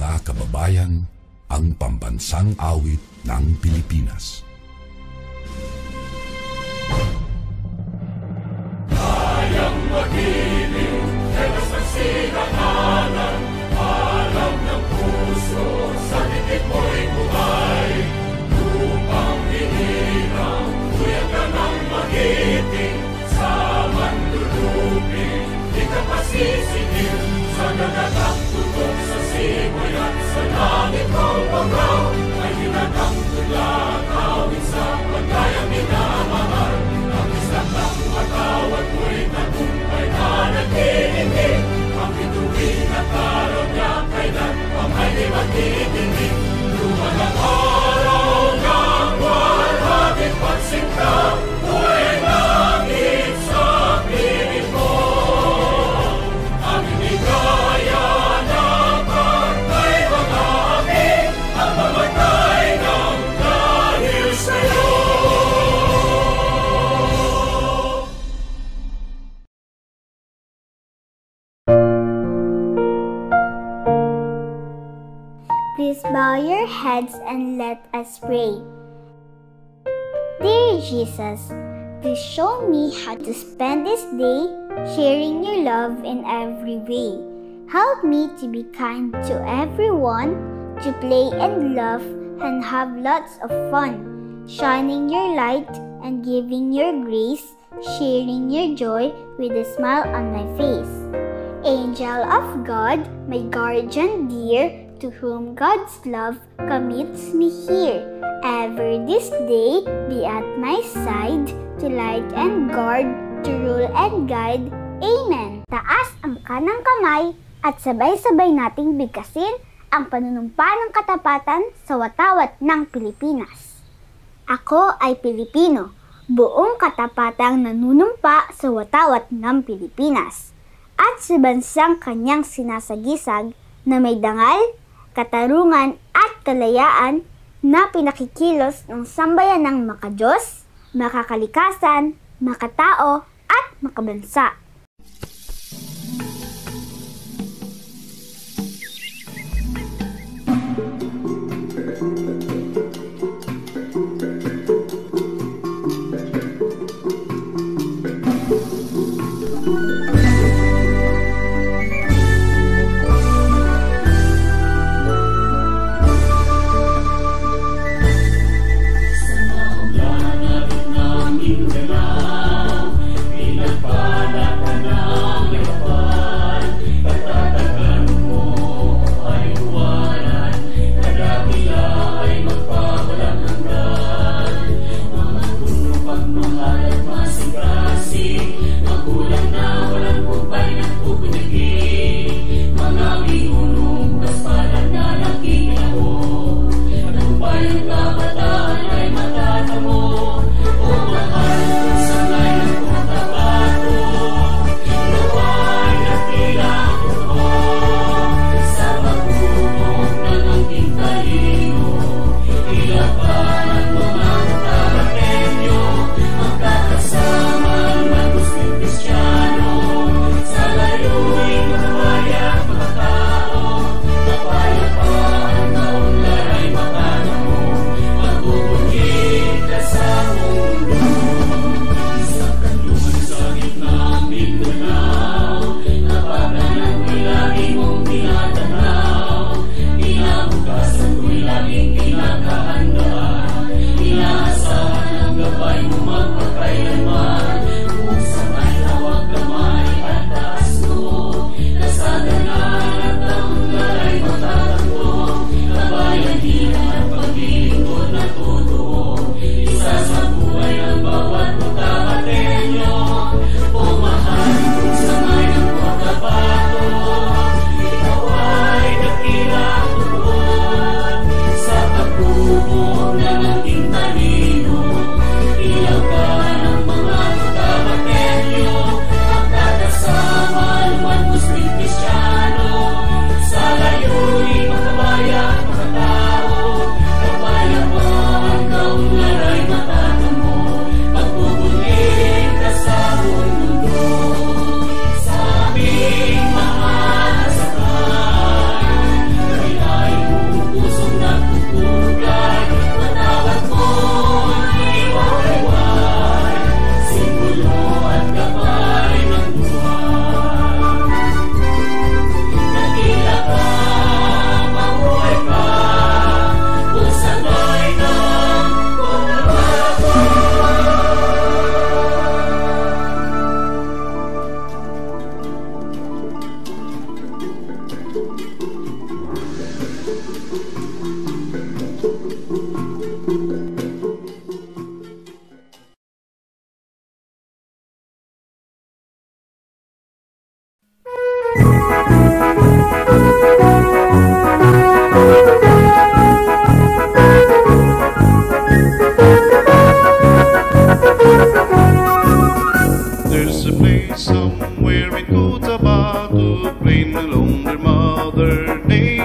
mga kababayan, ang pambansang awit ng Pilipinas. Kayang magiliw, helas ang sinakalan, alam ng puso, sa dikit mo'y buhay. Lupang hinirang, tuyag ka ng magiting, sa manlulupin, di ka pasisingil, sa dagatang tutok sa simoy at sa langit mong pagaw, ay hinatang tulad, awit sa pagkayang minamahal. Ang isang ng matawad mo'y tagumpay na nag-iindig, ang bituin at araw niya kailan pang ay di magtitingin. Luman ang araw ng walhagit pagsinta, buhay langit sa piling mo. Ang inigaya na pagkay mga api, ang mamatay ng dahil sa'yo. Please bow your heads and let us pray. Dear Jesus, please show me how to spend this day sharing your love in every way. Help me to be kind to everyone, to play and laugh and have lots of fun, shining your light and giving your grace, sharing your joy with a smile on my face. Angel of God, my guardian dear, to whom God's love commits me here. Ever this day, be at my side, to light and guard, to rule and guide. Amen. Taas ang kanang kamay at sabay-sabay nating bigkasin ang panunumpa ng katapatan sa watawat ng Pilipinas. Ako ay Pilipino, buong katapatang nanunumpa sa watawat ng Pilipinas. At sa bansang kanyang sinasagisag na may dangal, katarungan at kalayaan na pinakikilos ng sambayanang makadiyos, makakalikasan, makatao at makabansa. Pinagpala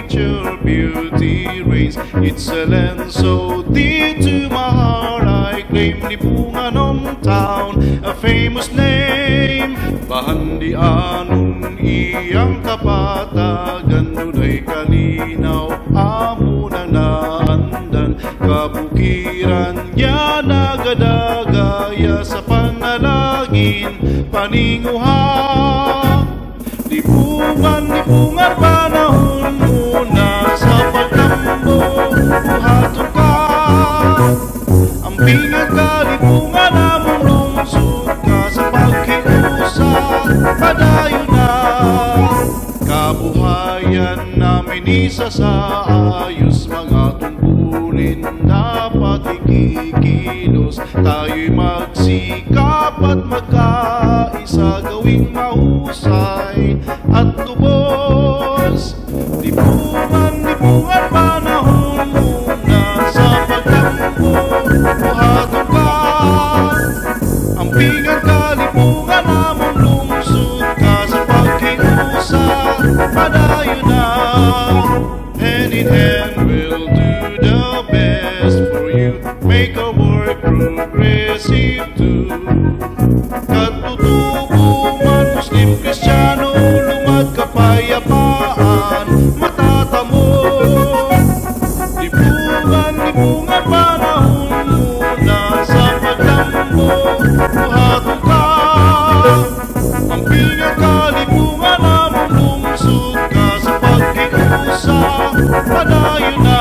nature beauty reigns. It's a land so dear to my heart, I claim Lipungan hometown, a famous name. Bahandi anon iyang kapatagan, dunay kalinaw amo na naandan. Kabukiran niya nagadagaya sa panalagin paninguha. Lipungan, lipungan panahon muna sa pagtambo, buhaton ka. Ang pingang kalipungan namong lungsod ka sa pagkiusap, padayon na. Kabuhayan namin isa sa ayos, mga tungkulin dapat ikikilos. Tayo'y magsikap at magkaisa, gawing mahusay at lubos. Lipungan, lipungan panahon muna sa pagtambo, buhaton ka. Ang pingang kalipungan namong lungsod ka sa pagkiusap, padayon na. Hand in hand we'll do the best for you, make our work progressive too. Katutubo man Muslim, Kristiyano, lumad kapayapaan matatamo. Lipungan, lipungan panahon muna sa pagtambo, buhaton ka. Ang pingang kalipungan namong lungsod ka sa pagkiusap, padayon na.